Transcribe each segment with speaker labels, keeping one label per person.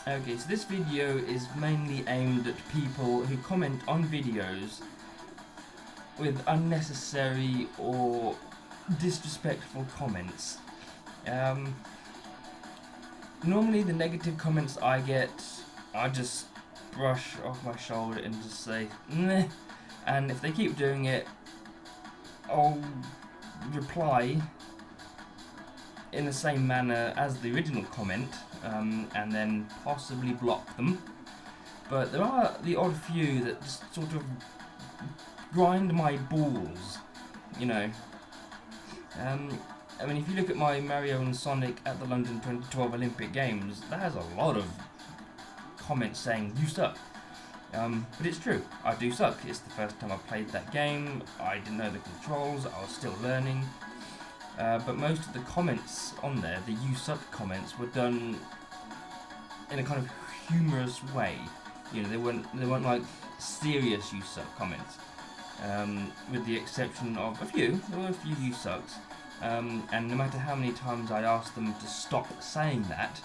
Speaker 1: Okay, so this video is mainly aimed at people who comment on videos with unnecessary or disrespectful comments. Normally the negative comments I get, I just brush off my shoulder and just say, meh. And if they keep doing it, I'll reply in the same manner as the original comment, and then possibly block them. But there are the odd few that just sort of grind my balls, you know. I mean, if you look at my Mario and Sonic at the London 2012 Olympic Games, that has a lot of comments saying, you suck. But it's true, I do suck. It's the first time I played that game, I didn't know the controls, I was still learning. But most of the comments on there, the you suck comments, were done in a kind of humorous way. You know, they weren't like serious you suck comments. With the exception of a few, there were a few you sucks. And no matter how many times I asked them to stop saying that,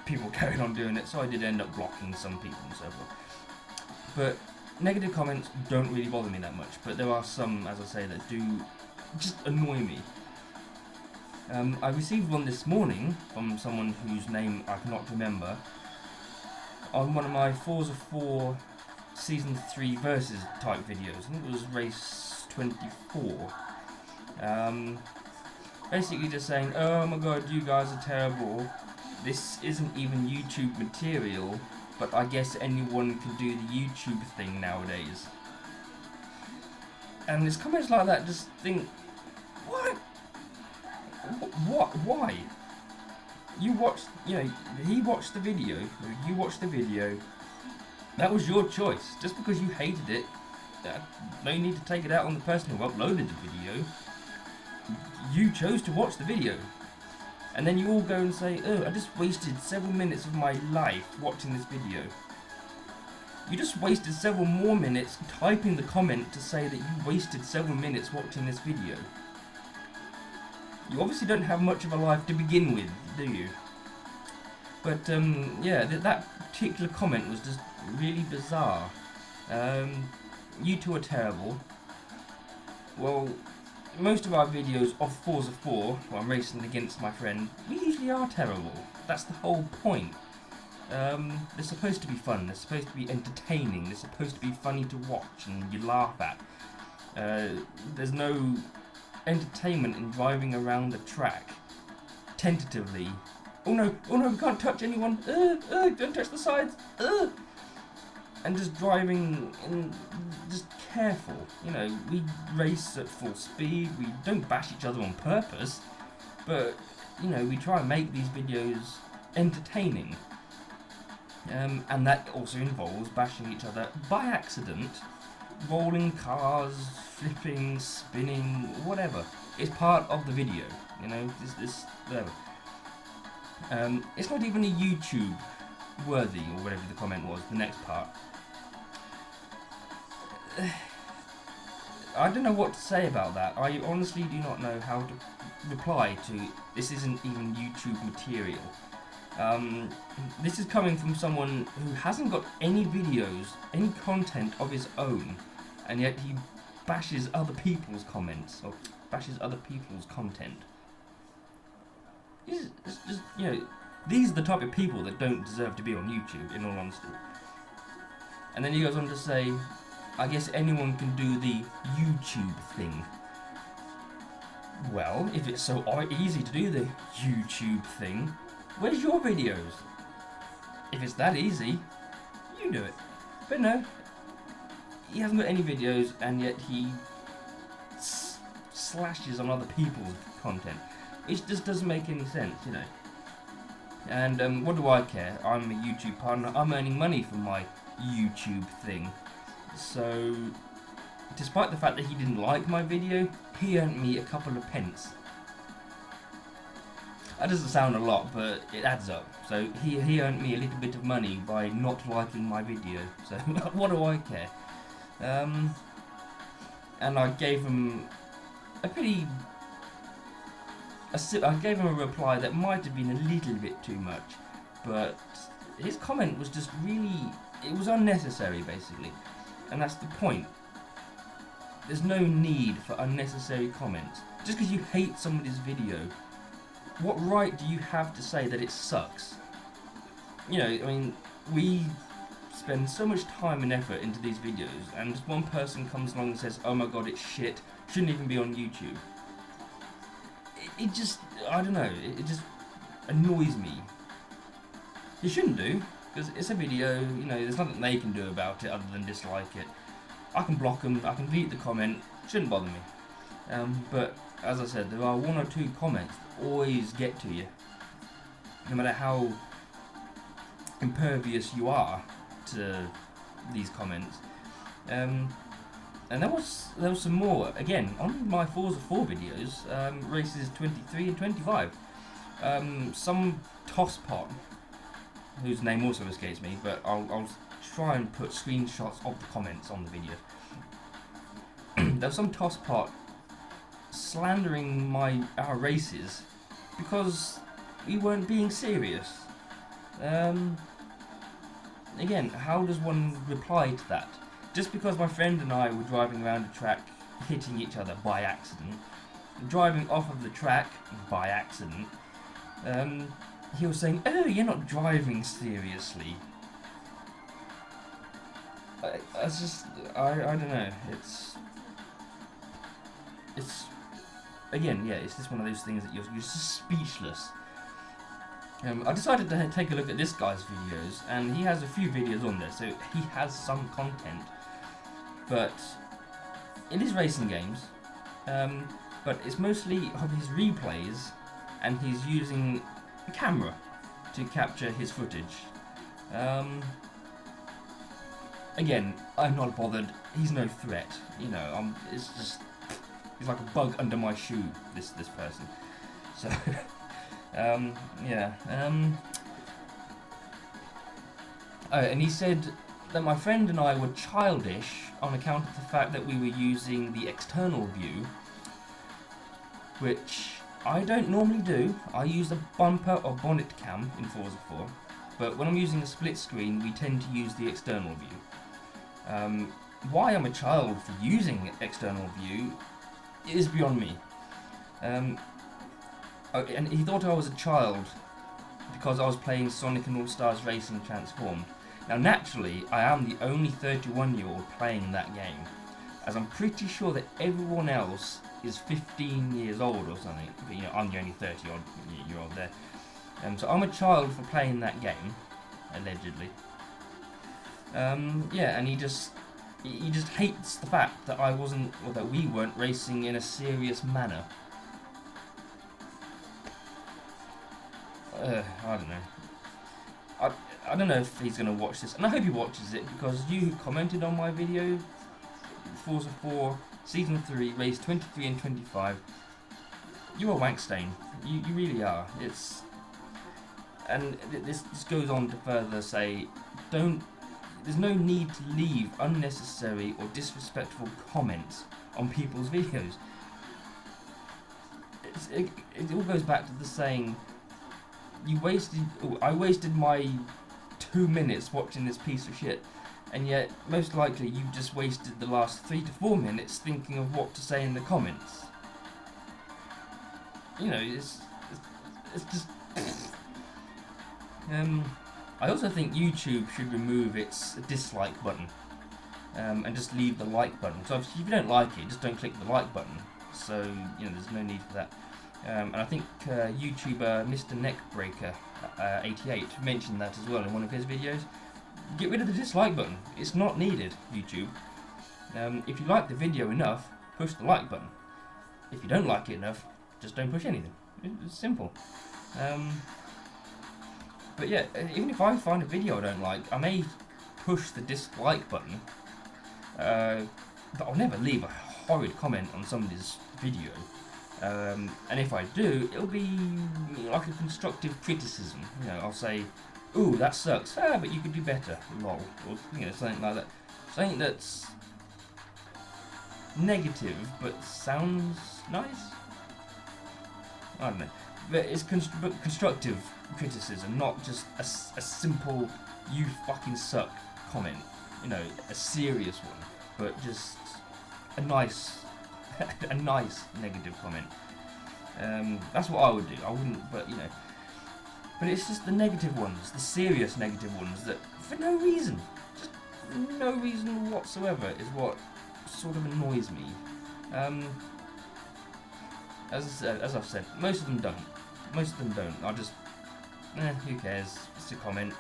Speaker 1: people carried on doing it, so I did end up blocking some people and so forth. But negative comments don't really bother me that much, but there are some, as I say, that do just annoy me. I received one this morning from someone whose name I cannot remember on one of my Forza 4 Season 3 Versus type videos. I think it was Race 24. Basically just saying, oh my god, you guys are terrible, this isn't even YouTube material, but I guess anyone can do the YouTube thing nowadays. And it's comments like that just think, what? What? Why? You watched, you know, he watched the video, you watched the video, that was your choice. Just because you hated it, no need to take it out on the person who uploaded the video. You chose to watch the video. And then you all go and say, oh, I just wasted several minutes of my life watching this video. You just wasted several more minutes typing the comment to say that you wasted several minutes watching this video. You obviously don't have much of a life to begin with, do you? But yeah, that particular comment was just really bizarre. You two are terrible. Well, most of our videos of Forza 4, where I'm racing against my friend, we usually are terrible. That's the whole point. They're supposed to be fun, they're supposed to be entertaining, they're supposed to be funny to watch and you laugh at. There's no entertainment in driving around the track tentatively. Oh no, we can't touch anyone, don't touch the sides, and just driving and just careful. You know, we race at full speed, we don't bash each other on purpose, but you know, we try and make these videos entertaining. And that also involves bashing each other by accident, rolling cars, flipping, spinning, whatever. It's part of the video, you know, this whatever. It's not even a YouTube worthy, or whatever the comment was, the next part. I don't know what to say about that. I honestly do not know how to reply to this isn't even YouTube material. This is coming from someone who hasn't got any videos, any content of his own, and yet he bashes other people's comments, or bashes other people's content. It's just, you know, these are the type of people that don't deserve to be on YouTube, in all honesty. And then he goes on to say, I guess anyone can do the YouTube thing. Well, if it's so easy to do the YouTube thing, where's your videos? If it's that easy, you do it. But no, he hasn't got any videos, and yet he slashes on other people's content. It just doesn't make any sense, you know. And what do I care? I'm a YouTube partner. I'm earning money from my YouTube thing. So, despite the fact that he didn't like my video, he earned me a couple of pence. That doesn't sound a lot, but it adds up. So he earned me a little bit of money by not liking my video. So what do I care? And I gave him a pretty... I gave him a reply that might have been a little bit too much, but his comment was just really, it was unnecessary basically, and that's the point. There's no need for unnecessary comments. Just because you hate somebody's video, what right do you have to say that it sucks? You know, I mean, we spend so much time and effort into these videos, and just one person comes along and says, oh my god, it's shit, shouldn't even be on YouTube. It just, I don't know, it just annoys me. You shouldn't do, because it's a video, you know, there's nothing they can do about it other than dislike it. I can block them, I can delete the comment, shouldn't bother me. But, as I said, there are one or two comments that always get to you, no matter how impervious you are to these comments. And there was some more, again, on my Forza 4 videos, races 23 and 25. Some tosspot, whose name also escapes me, but I'll try and put screenshots of the comments on the video. There was some tosspot slandering our races because we weren't being serious. Again, how does one reply to that? Just because my friend and I were driving around a track, hitting each other by accident, driving off of the track by accident, he was saying, oh, you're not driving seriously. I don't know, it's again, yeah, it's just one of those things that you're just speechless. I decided to take a look at this guy's videos, and he has a few videos on there, so he has some content, but it is racing games, but it's mostly of his replays, and he's using a camera to capture his footage. Again, I'm not bothered, he's no threat, you know, it's just, he's like a bug under my shoe, this person, so... yeah. Oh, and he said that my friend and I were childish on account of the fact that we were using the external view, which I don't normally do. I use a bumper or bonnet cam in Forza 4, but when I'm using a split screen, we tend to use the external view. Why I'm a child for using external view is beyond me. And he thought I was a child because I was playing Sonic and All-Stars Racing Transformed. Now naturally, I am the only 31-year-old playing that game, as I'm pretty sure that everyone else is 15 years old or something. But, you know, I'm the only 30-odd-year-old there. So I'm a child for playing that game, allegedly. Yeah, and he just hates the fact that I wasn't, or that we weren't racing in a serious manner. I don't know. I don't know if he's going to watch this, and I hope he watches it, because you commented on my video, Forza 4, Season 3, Race 23 and 25, you're a wank stain. You really are. And this goes on to further say, there's no need to leave unnecessary or disrespectful comments on people's videos. It all goes back to the saying, I wasted my 2 minutes watching this piece of shit, and yet most likely you just wasted the last 3 to 4 minutes thinking of what to say in the comments. You know, it's just. I also think YouTube should remove its dislike button, and just leave the like button. So if you don't like it, just don't click the like button. So you know, there's no need for that. And I think YouTuber Mr. Neckbreaker 88 mentioned that as well in one of his videos. Get rid of the dislike button. It's not needed, YouTube. If you like the video enough, push the like button. If you don't like it enough, just don't push anything. It's simple. But yeah, even if I find a video I don't like, I may push the dislike button, but I'll never leave a horrid comment on somebody's video. And if I do, it'll be like a constructive criticism. You know, I'll say, "Ooh, that sucks. But you could do better." Lol, or you know, something like that. Something that's negative but sounds nice. I don't know, but it's constructive criticism, not just a simple "you fucking suck" comment, you know, a serious one, but just a nice, a nice negative comment. That's what I would do. I wouldn't, but you know. But it's just the negative ones, the serious negative ones that, for no reason, just no reason whatsoever, is what sort of annoys me. As I've said, most of them don't. Most of them don't. I just, who cares? It's a comment.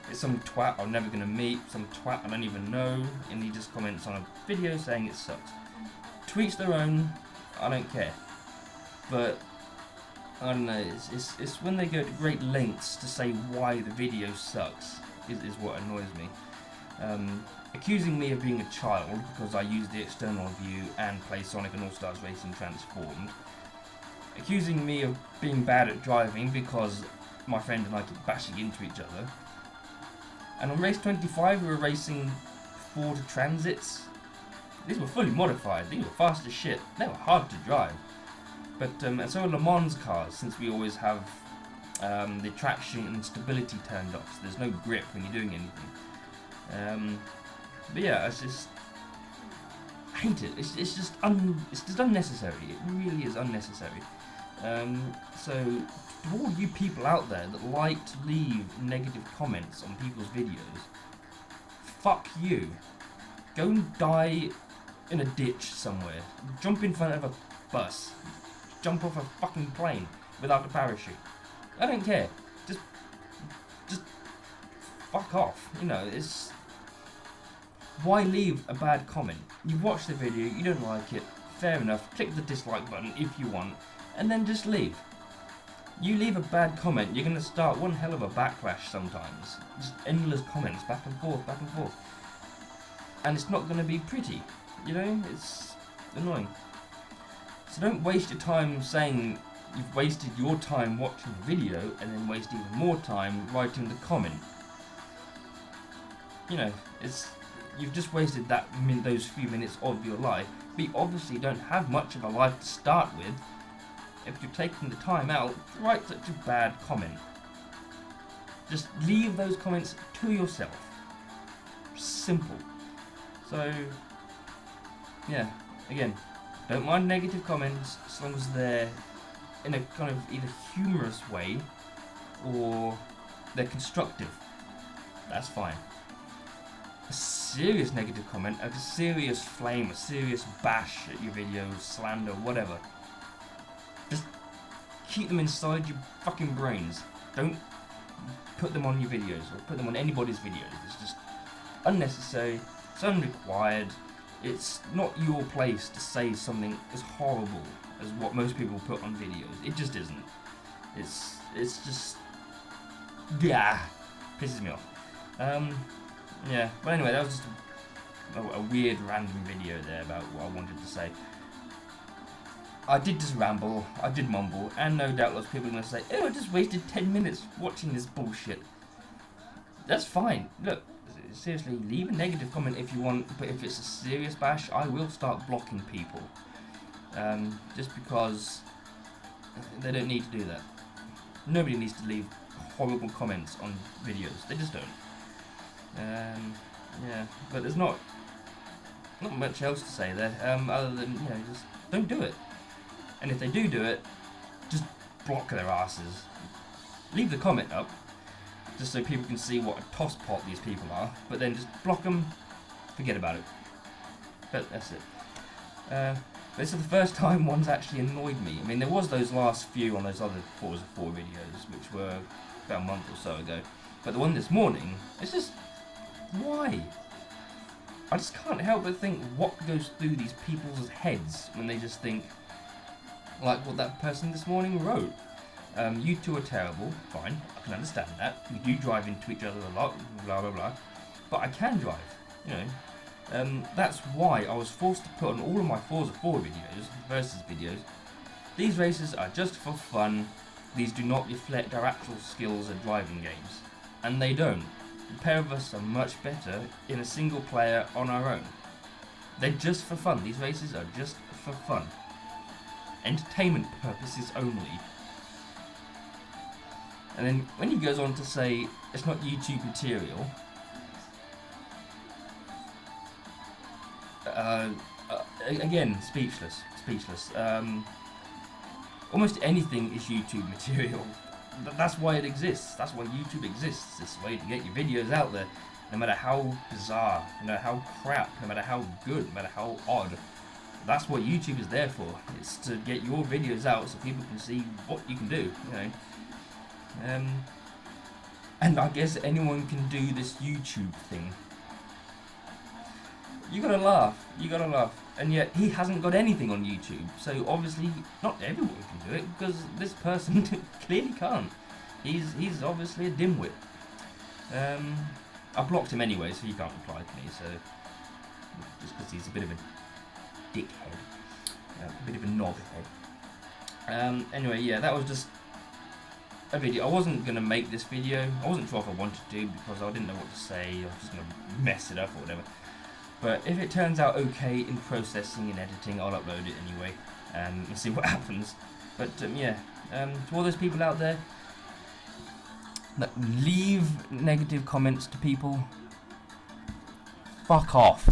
Speaker 1: It's some twat I'm never gonna meet, some twat I don't even know, and he just comments on a video saying it sucks. Tweets their own. I don't care. But I don't know. It's when they go to great lengths to say why the video sucks is what annoys me. Accusing me of being a child because I use the external view and play Sonic and All-Stars Racing Transformed. Accusing me of being bad at driving because my friend and I keep bashing into each other. And on race 25 we were racing Ford Transits. These were fully modified, these were fast as shit, they were hard to drive. But and so are Le Mans cars, since we always have the traction and stability turned off, so there's no grip when you're doing anything. But yeah, I hate it. It's just unnecessary. It really is unnecessary. So to all you people out there that like to leave negative comments on people's videos, fuck you. Go and die in a ditch somewhere. Jump in front of a bus. Jump off a fucking plane without a parachute. I don't care. Just fuck off. You know, it's... Why leave a bad comment? You watch the video, you don't like it, fair enough, click the dislike button if you want, and then just leave. You leave a bad comment, you're going to start one hell of a backlash sometimes. Just endless comments, back and forth, back and forth. And it's not going to be pretty, you know, it's annoying. So don't waste your time saying you've wasted your time watching the video and then waste even more time writing the comment. You know, you've just wasted those few minutes of your life, but you obviously don't have much of a life to start with if you're taking the time out to write such a bad comment. Just leave those comments to yourself. Simple. So, yeah, again, don't mind negative comments as long as they're in a kind of either humorous way or they're constructive. That's fine. A serious negative comment, a serious flame, a serious bash at your videos, slander, whatever. Just keep them inside your fucking brains. Don't put them on your videos or put them on anybody's videos. It's just unnecessary, it's unrequired. It's not your place to say something as horrible as what most people put on videos. It just isn't. It's just... yeah, pisses me off. Yeah, but anyway, that was just a weird random video there about what I wanted to say. I did just ramble, I did mumble, and no doubt lots of people are going to say, oh, I just wasted 10 minutes watching this bullshit. That's fine. Look, seriously, leave a negative comment if you want, but if it's a serious bash, I will start blocking people. Just because they don't need to do that. Nobody needs to leave horrible comments on videos. They just don't. Yeah, but there's not much else to say there, other than, you know, just don't do it. And if they do it, just block their asses. Leave the comment up, just so people can see what a tosspot these people are, but then just block them, forget about it. But that's it. This is the first time one's actually annoyed me. I mean, there was those last few on those other Forza 4 videos, which were about a month or so ago. But the one this morning, it's just... why? I just can't help but think what goes through these people's heads when they just think, like what that person this morning wrote. You two are terrible, fine, I can understand that. We do drive into each other a lot, blah blah blah. But I can drive, you know. That's why I was forced to put on all of my Forza 4 videos, versus videos. These races are just for fun. These do not reflect our actual skills at driving games. And they don't. The pair of us are much better in a single player on our own. They're just for fun. These races are just for fun. Entertainment purposes only. And then when he goes on to say it's not YouTube material, again, speechless. Almost anything is YouTube material. That's why it exists. That's why YouTube exists. It's a way to get your videos out there, no matter how bizarre, no matter how crap, no matter how good, no matter how odd. That's what YouTube is there for. It's to get your videos out so people can see what you can do, you know. And I guess anyone can do this YouTube thing. You gotta laugh, and yet he hasn't got anything on YouTube, so obviously not everyone can do it, because this person clearly can't. He's obviously a dimwit. I blocked him anyway, so he can't reply to me, so just because he's a bit of a dickhead, a bit of a knobhead. Anyway, yeah, that was just a video. I wasn't going to make this video. I wasn't sure if I wanted to, because I didn't know what to say. I was just going to mess it up or whatever. But if it turns out okay in processing and editing, I'll upload it anyway and see what happens. But yeah, to all those people out there that leave negative comments to people, fuck off.